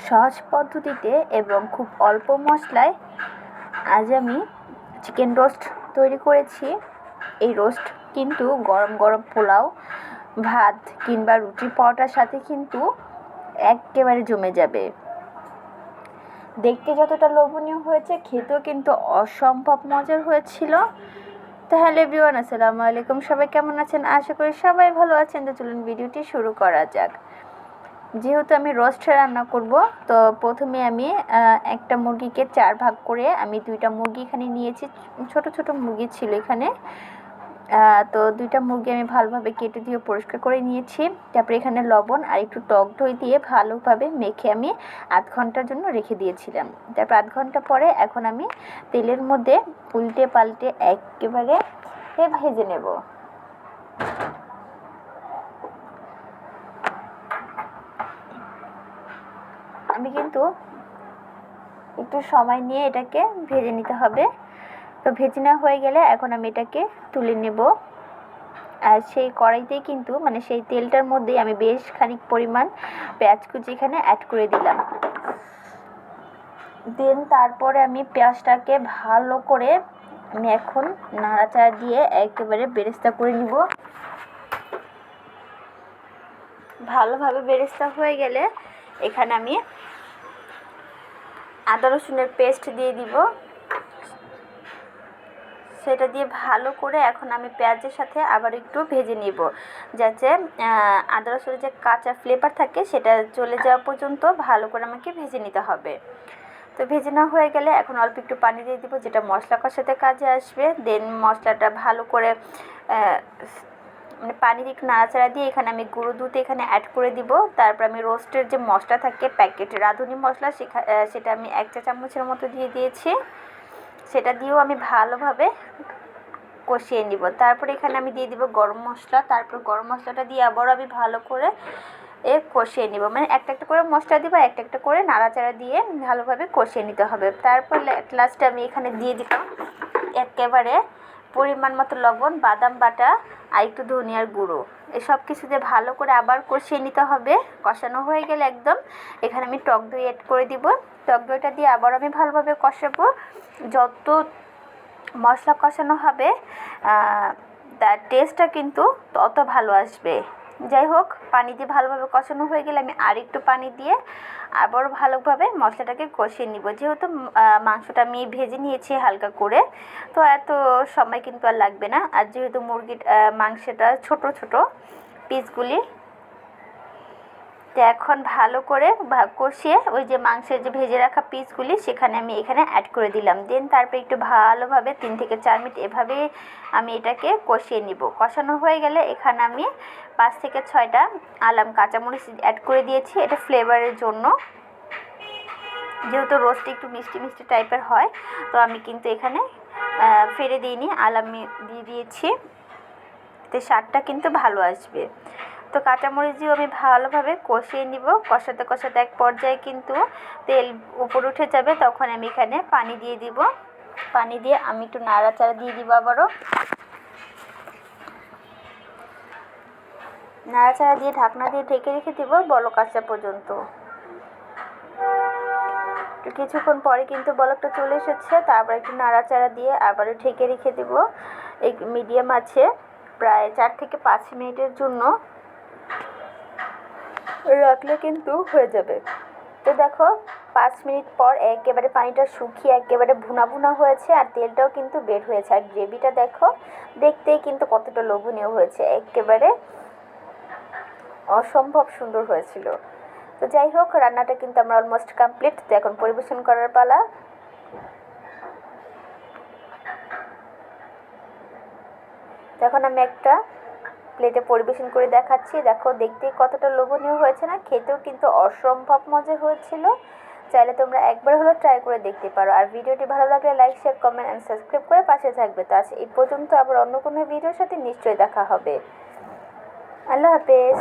সহজ পদ্ধতিতে এবং খুব অল্প মশলায় আজ আমি চিকেন রোস্ট তৈরি করেছি। এই রোস্ট কিন্তু গরম গরম পোলাও, ভাত কিংবা রুটি পরোটার সাথে কিন্তু একেবারে জমে যাবে। দেখতে যতটা লোভনীয় হয়েছে, খেতেও কিন্তু অসম্ভব মজার হয়েছিল। তাহলে এভরিওয়ান, আসসালামু আলাইকুম, সবাই কেমন আছেন? আশা করি সবাই ভালো আছেন। তো চলুন ভিডিওটি শুরু করা যাক। যেহেতু আমি রোস্ট রান্না করব, তো প্রথমে আমি একটা মুরগিকে 4 ভাগ করে আমি 2টা মুরগি এখানে নিয়েছি। ছোট ছোট মুরগি ছিল এখানে। তো 2টা মুরগি আমি ভালোভাবে কেটে দিয়ে পরিষ্কার করে নিয়েছি। তারপরে এখানে লবণ আর একটু টক দই দিয়ে ভালোভাবে মেখে আমি আধ ঘন্টার জন্য রেখে দিয়েছিলাম। তারপর আধ ঘন্টা পরে এখন আমি তেলের মধ্যে উল্টে পাল্টে একেবারে ভেজে নেব। আমি কিন্তু একটু সময় নিয়ে এটাকে ভেজে নিতে হবে। তো ভেজে নেওয়া হয়ে গেলে এখন আমি এটাকে তুলে নেব। আর সেই কড়াইতেই কিন্তু সেই তেলটার মধ্যেই আমি বেশ খানিক পরিমাণ পেঁয়াজ কুচি এখানে অ্যাড করে দিলাম। দেন তারপরে আমি পেঁয়াজটাকে ভালো করে আমি এখন নাড়াচাড়া দিয়ে একেবারে বেরেস্তা করে নিব। ভালোভাবে বেরেস্তা হয়ে গেলে এখানে আমি আদা রসুনের পেস্ট দিয়ে দিব। সেটা দিয়ে ভালো করে এখন আমি পেঁয়াজের সাথে আবার একটু ভেজে নিব, যাতে আদা রসুনের যে কাঁচা ফ্লেভার থাকে সেটা চলে যাওয়া পর্যন্ত ভালো করে আমাকে ভেজে নিতে হবে। তো ভেজে নেওয়া হয়ে গেলে এখন অল্প একটু পানি দিয়ে দিব, যেটা মশলা কষাতে কাজে আসবে। দেন মশলাটা ভালো করে পানি দিয়ে একটু নাড়াচাড়া দিয়ে এখানে আমি গুঁড়ো দুধ এখানে অ্যাড করে দিব। তারপর আমি রোস্টের যে মশলা থাকে প্যাকেট রাঁধুনি মশলা, সেটা আমি 1 চা চামচের মতো দিয়ে দিয়েছি। সেটা দিয়েও আমি ভালোভাবে কষিয়ে নিব। তারপর এখানে আমি দিয়ে দিব গরম মশলা। তারপর গরম মশলাটা দিয়ে আবারও আমি ভালো করে কষিয়ে নিব। একটা একটা করে মশলা দিব, একটা একটা করে নাড়াচাড়া দিয়ে ভালোভাবে কষিয়ে নিতে হবে। তারপর লাস্টে আমি এখানে দিয়ে দিলাম একেবারে পরিমাণ মতো লবণ, বাদাম বাটা আর একটু ধনিয়ার গুঁড়ো। এসব কিছু দিয়ে ভালো করে আবার কষিয়ে নিতে হবে। কষানো হয়ে গেলে একদম এখানে আমি টক দই অ্যাড করে দিব। টক দইটা দিয়ে আবার আমি ভালোভাবে কষাবো। যত মশলা কষানো হবে তার টেস্টটা কিন্তু তত ভালো আসবে। যাই হোক, পানি দিয়ে ভালোভাবে কষানো হয়ে গেলে আমি আর একটু পানি দিয়ে আবারও ভালোভাবে মশলাটাকে কষিয়ে নিব। যেহেতু মাংসটা আমি ভেজে নিয়েছি হালকা করে, তো এত সময় কিন্তু আর লাগবে না। আর যেহেতু মাংসটা ছোট ছোট পিসগুলি, তো এখন ভালো করে কষিয়ে ওই যে মাংসের যে ভেজে রাখা পিসগুলি সেখানে আমি এখানে অ্যাড করে দিলাম। দেন তারপর একটু ভালোভাবে 3 থেকে 4 মিনিট এভাবে আমি এটাকে কষিয়ে নিব। কষানো হয়ে গেলে এখানে আমি 5 থেকে 6টা আলাম কাঁচামরিচ অ্যাড করে দিয়েছি, এটা ফ্লেভারের জন্য। যেহেতু রোস্ট একটু মিষ্টি মিষ্টি টাইপের হয়, তো আমি কিন্তু এখানে ফেলে দিইনি, আলাম দিয়ে দিয়েছি, এতে স্বাদটা কিন্তু ভালো আসবে। তো কাঁচামরিচ দিয়ে আমি ভালোভাবে কষিয়ে নিব। কষাতে কষাতে এক পর্যায়ে কিন্তু তেল উপরে উঠে যাবে, তখন আমি এখানে পানি দিয়ে দিব। পানি দিয়ে আমি একটু নাড়াচাড়া দিয়ে দিব আবারও। নাড়াচাড়া দিয়ে ঢাকনা দিয়ে ঢেকে রেখে দিব বলক আসা পর্যন্ত। কিছুক্ষণ পরে কিন্তু বলকটা চলে এসেছে। তারপর একটু নাড়াচাড়া দিয়ে আবারও ঢেকে রেখে দেব এই মিডিয়াম আছে প্রায় 4 থেকে 5 মিনিটের জন্য রাখলে কিন্তু হয়ে যাবে। তো দেখো 5 মিনিট পর একেবারে পানিটা শুকিয়ে একেবারে ভুনা ভুনা হয়েছে, আর তেলটাও কিন্তু বের হয়েছে। আর গ্রেভিটা দেখো, দেখতেই কিন্তু কতটা লোভনীয় হয়েছে, একেবারে অসম্ভব সুন্দর হয়েছিল। তো যাই হোক, রান্নাটা কিন্তু আমরা অলমোস্ট কমপ্লিট। তো এখন পরিবেশন করার পালা। এখন আমি একটা প্লেটে পরিবেশন করে দেখাচ্ছি। দেখো, দেখতেই কতটা লোভনীয় হয়েছে না? খেতেও কিন্তু অসম্ভব মজা হয়েছিল। চাইলে তোমরা একবার হলো ট্রাই করে দেখতে পারো। আর ভিডিওটি ভালো লাগলে like, share, comment and subscribe করে পাশে থাকবে। তো আজ এই পর্যন্ত, আবার অন্য কোনো ভিডিওর সাথে নিশ্চয়ই দেখা হবে। আল্লাহ হাফেজ।